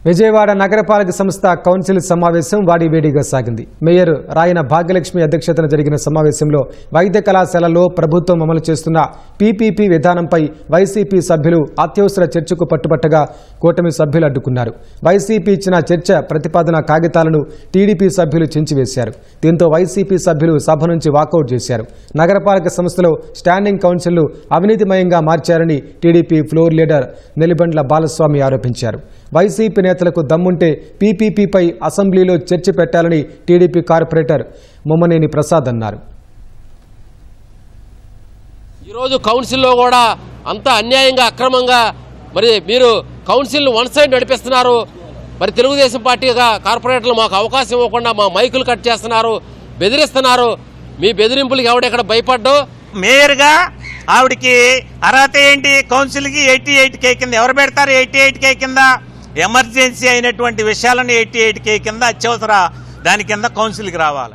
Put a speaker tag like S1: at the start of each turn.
S1: విజయవాడ నగరపాలక సంస్థ కౌన్సిల్ సమావేశం వాడివేడిగా సాగింది. మేయర్ రాయన భాగ్యలక్ష్మి అధ్యక్షతన జరిగిన సమావేశంలో వైద్య కళాశాలలో ప్రభుత్వం అమలు చేస్తున్న పీపీపీ విధానంపై వైసీపీ సభ్యులు అత్యవసర చర్చకు పట్టుబట్టగా కూటమి సభ్యులు అడ్డుకున్నారు. వైసీపీ ఇచ్చిన చర్చ ప్రతిపాదన కాగితాలను టీడీపీ సభ్యులు చించివేశారు. దీంతో వైసీపీ సభ్యులు సభ నుంచి వాకౌట్ చేశారు. నగరపాలక సంస్థలో స్టాండింగ్ కౌన్సిల్ను అవినీతిమయంగా మార్చారని TDP floor leader Nellibandla Balaswamy ఆరోపించారు. వైసీపీ నేతలకు దమ్ముంటే పీపీపీపై అసెంబ్లీలో చర్చ పెట్టాలని టీడీపీ కార్పొరేటర్ మొమ్మనేని ప్రసాద్ అన్నారు.
S2: ఈరోజు కౌన్సిల్లో కూడా అంత అన్యాయంగా అక్రమంగా మరి మీరు కౌన్సిల్ను వన్ సైడ్ నడిపిస్తున్నారు. మరి తెలుగుదేశం పార్టీగా కార్పొరేటర్లు మాకు అవకాశం ఇవ్వకుండా మా మైకులు కట్ చేస్తున్నారు, బెదిరిస్తున్నారు. మీ బెదిరింపులకి ఎవడెక్కడ భయపడ్డు?
S3: మేయర్గా ఆవిడికి అర్హత ఏంటి? కౌన్సిల్కి 88K కింద ఎవరు పెడతారు? 88K కింద ఎమర్జెన్సీ అయినటువంటి విషయాలను 88K కింద అత్యవసర దాని కింద కౌన్సిల్కి రావాలి.